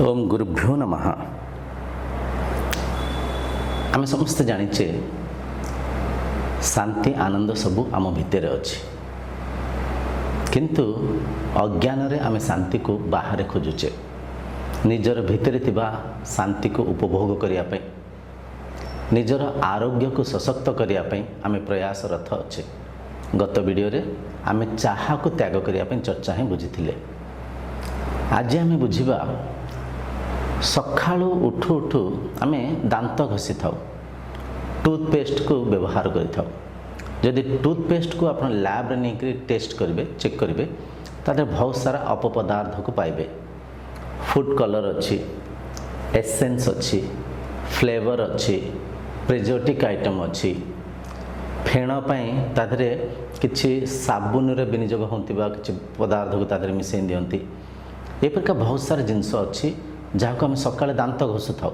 ओम गुरुभ्यो नमः। आम समस्ते जानिचे शांति आनंद सबू आम भितर अच्छी, किंतु अज्ञान रे आम शांति को बाहर खोजुचे। निजर भितर थिबा शांति को उपभोग करने, निजर आरोग्य को सशक्त करने आम प्रयासरत अच्छे। गत वीडियो रे आम चाहा को त्याग करने चर्चा ही बुझी। आज आम बुझा सकाळु उठू उठू आम दांत घसी था, टूथपेस्ट को व्यवहार करि। जदि टूथपेस्ट को आप लैब नहीं कर टेस्ट करेंगे, चेक करेंगे, तादे बहुत सारा अपपदार्थ को पाइबे। फूड कलर अच्छी, एसेंस अच्छी, फ्लेवर अच्छी, प्रिजर्वेटिव आइटम अच्छी, फेण तादे किसी साबुन रे विनियोग होता किसी पदार्थ को तादे मिसई दिखती। ये प्रकार बहुत सारा जिनस अच्छी जहाँ को आम सकाଳେ दांत घसु था।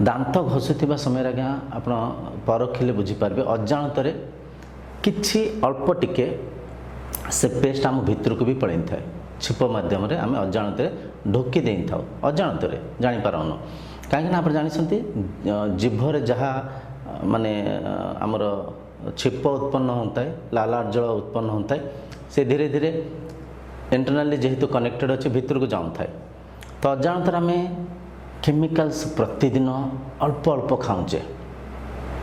दांत घसुवा समय आज्ञा आप परखिले बुझीपारे अजाणत किछि अल्प टिके से पेस्ट आम भितर को भी पड़े था। छिप मध्यम आम अजाणत ढोकी दे था, अजाणत जापारन कहीं आप जानते जीभर जहाँ माने आमर छिप उत्पन्न होता है, लालार्जल उत्पन्न होता है, से धीरे धीरे इंटरनली जेहेतु कनेक्टेड अच्छे भितर को जाऊँ था। तो अजाणत आम केमिकल्स प्रतिदिन अल्प अल्प खाऊचे।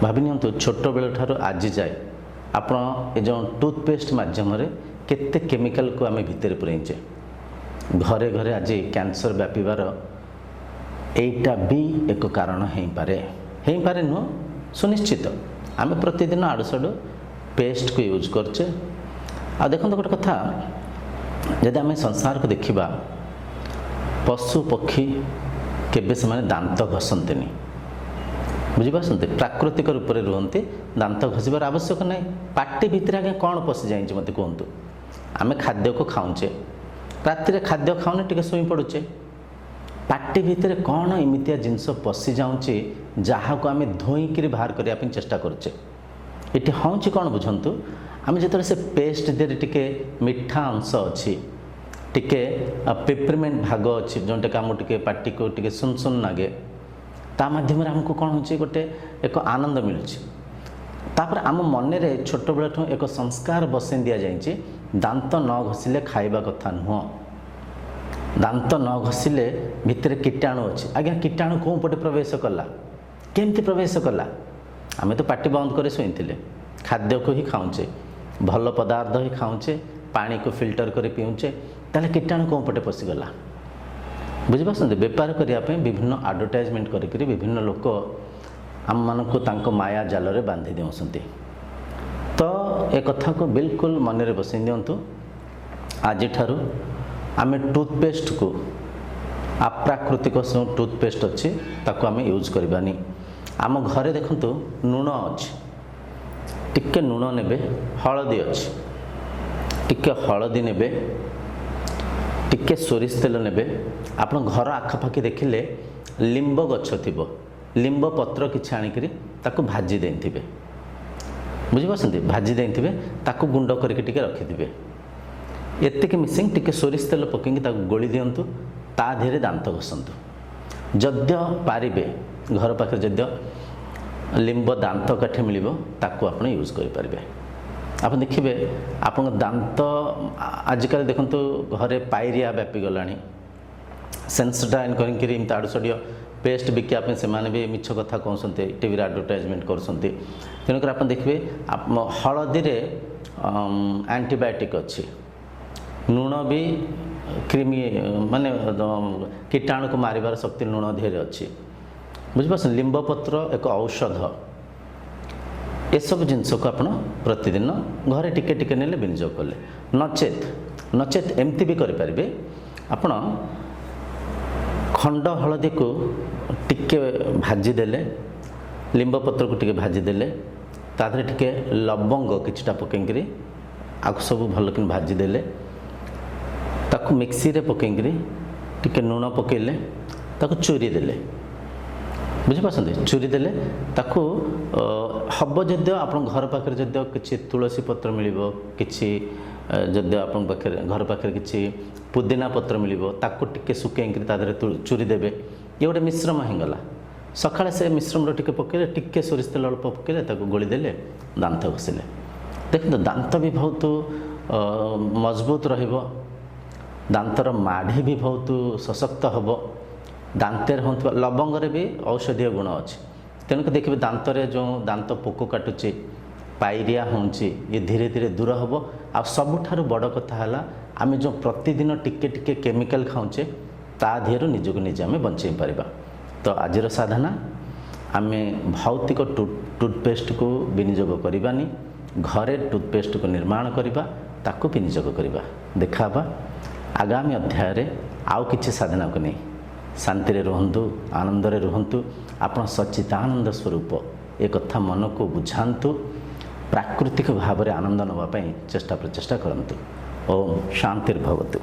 भाभी नियंतु छोट बेल ठार आज जाए आप जो टूथपेस्ट मध्यम केते केमिकल को आम भितर पुरेचे। घरे घरे आज कैंसर व्यापार एटा भी एक कारण हो पारे नुह सुनिश्चित। आम प्रतिदिन आड़ू साड़ू पेस्ट को यूज करचे। आ देखो गोटे कथा, जदि आम संसार को देखा पशु पक्षी केबे से माने दांत घसंते बुझीपारते, प्राकृतिक रूप से रुहति, दांत घसबार आवश्यक नहीं। पार्टी भितर आगे कौन पशि जाए मत कहतु। आम खाद्य को खाऊचे, राति खाद्य खाऊने टिके शोई पड़ुचे, पार्टी भितर कौन एमतिया जिनस पशि जाऊँचे जहाँ को आम धोईक बाहर करने चेष्टा करुचे। ये हूँ कौन बुझंतु, आम जो से पेस्ट दे टिके मीठा अंश अच्छी, टिके पेपरमेंट भाग अच्छी, जोटा कि आमको टिके पार्टी को टिके सुन सुन लगे, ता माध्यम आमको कौन हो गोटे एक आनंद मिलूँ। आम मन में छोट बेलू एक संस्कार बसई दि जाए, दांत न घसिले खाइबा कथा नुह, दांत न घसिले भितर कीटाणु अच्छी। आज्ञा कीटाणु कौ पटे प्रवेश कला, केमती प्रवेश कला? आम तो पार्टी बंद कर शोईले, खाद्य को ही खाऊचे, भल पदार्थ ही खाऊचे, पानी को फिल्टर कर पीऊचे, ताले कीटाणु कौ पटे पशिगला? बुझीपार बेपार करने विभिन्न आडवर्टाइजमेंट करी विभिन्न लोक आम मानक माया जाल रे बांधि दौंसती। तो ए कथा को बिल्कुल मन में बसई दिंतु। आज ठारू आम टूथपेस्ट को अप्राकृतिक टूथपेस्ट अच्छी ताको आम यूज करवानी। आम घरे देखंतु लुण अच्छी, टिके लुण नेबे, हलदी अच्छी, टिके हलदी नेबे, टिके सोरिष तेल नेबे। आप घर आखपाखी देखिले लिंब गछ थिबो, लिंब पत्र किछि आनिकरी ताको भाजी देथिबे, बुझिपारछन्ती, भाजी देथिबे, ताको गुंड करके टिके रखिथिबे। एतिक मिसिंग टिके सोरिष तेल पकेंगे ताको गोली दियंतु, ता धीरे दांत घसंतु। जद्य पारिबे घर पाखे जद्य लिंब दांत काठी मिलिबो ताको आपण यूज करि पारिबे। आप देखिए आप दांत आजिकल देखंतु घरे पायरिया व्यापी गलानी, सेंसटाइन करी आड़ू साड़ियो पेस्ट बिकापे से भी मिछ कथा कहते, टीवी आडवर्टाइजमेंट करते। तेणुक आप देखिए हलदी रे एंटीबायोटिक अच्छी, लुण भी कृमि माने कीटाणु को मारिबार शक्ति लुण धीरे अच्छी, बुझिपार। लिंब पत्र एक औषध, ये सब जिनस को आप प्रतिदिन घरे टिके टिके नेले विनियोग कले, नचेत एमती भी करें। आपण खंड हलदी को टिके भाजी देले, लिंब पत्र को टिके भाजी देले, ताधरे टिके लवंग किछटा पकेंकरी आक सब भल कि भाजी देले, ताकू मिक्सी रे पकेंकरी टिके लुण पकेले, ताकू चूरी देले, बुझीपार, चूरी देले ताकू हम जदि आप घर पाखे जदि किसी तुलसी पत्र मिल कि ଯଦି ଆପଣଙ୍କ ପାଖରେ ଘର ପାଖରେ କିଛି ପୁଦିନା ପତ୍ର ମିଳିବ ତାକୁ ଟିକେ ଶୁଖେଇକି ତା ଦେହରେ ଚୁରି ଦେବେ। ଇଏ ଗୋଟେ ମିଶ୍ରମ ହେଇଗଲା। ସକାଳେ ସେ ମିଶ୍ରମର ଟିକେ ପକାଇଲେ, ଟିକେ ସୋରିଷ ତେଲ ଅଳ୍ପ ପକାଇଲେ, ତାକୁ ଗୋଳିଦେଲେ, ଦାନ୍ତ ଘଷିଲେ। ଦେଖନ୍ତୁ ଦାନ୍ତ ବି ବହୁତ ମଜବୁତ ରହିବ, ଦାନ୍ତର ମାଢ଼ି ବି ବହୁତ ସଶକ୍ତ ହେବ। ଦାନ୍ତରେ ହେଉଥିବା ଲବଙ୍ଗରେ ବି ଔଷଧୀୟ ଗୁଣ ଅଛି। ତେଣୁକି ଦେଖିବେ ଦାନ୍ତରେ ଯେଉଁ ଦାନ୍ତ ପୋକ କାଟୁଛି, ପାଇରିଆ ହେଉଛି, ଇଏ ଧୀରେ ଧୀରେ ଦୂର ହେବ। ଆଉ ସବୁଠାରୁ ବଡ଼ କଥା ହେଲା ଆମେ ଯେଉଁ ପ୍ରତିଦିନ ଟିକେ ଟିକେ କେମିକାଲ ଖାଉଛେ ତା ଦେହରୁ ନିଜକୁ ନିଜେ ଆମେ ବଞ୍ଚାଇ ପାରିବା। ତ ଆଜିର ସାଧନା, ଆମେ ଭୌତିକ ଟୁଥପେଷ୍ଟକୁ ବିନିଯୋଗ କରିବାନି, ଘରେ ଟୁଥପେଷ୍ଟକୁ ନିର୍ମାଣ କରିବା, ତାକୁ ବିନିଯୋଗ କରିବା। ଦେଖା ହେବା ଆଗାମୀ ଅଧ୍ୟାୟରେ ଆଉ କିଛି ସାଧନାକୁ ନେଇ। ଶାନ୍ତିରେ ରୁହନ୍ତୁ, ଆନନ୍ଦରେ ରୁହନ୍ତୁ। ଆପଣ ସଚ୍ଚିଦାନନ୍ଦ ସ୍ୱରୂପ ଏ କଥା ମନକୁ ବୁଝାନ୍ତୁ, ପ୍ରାକୃତିକ ଭାବରେ ଆନନ୍ଦ ନେବା ପାଇଁ ଚେଷ୍ଟା ପ୍ରଚେଷ୍ଟା କରନ୍ତୁ। ଓମ୍ ଶାନ୍ତିର୍ଭବତୁ।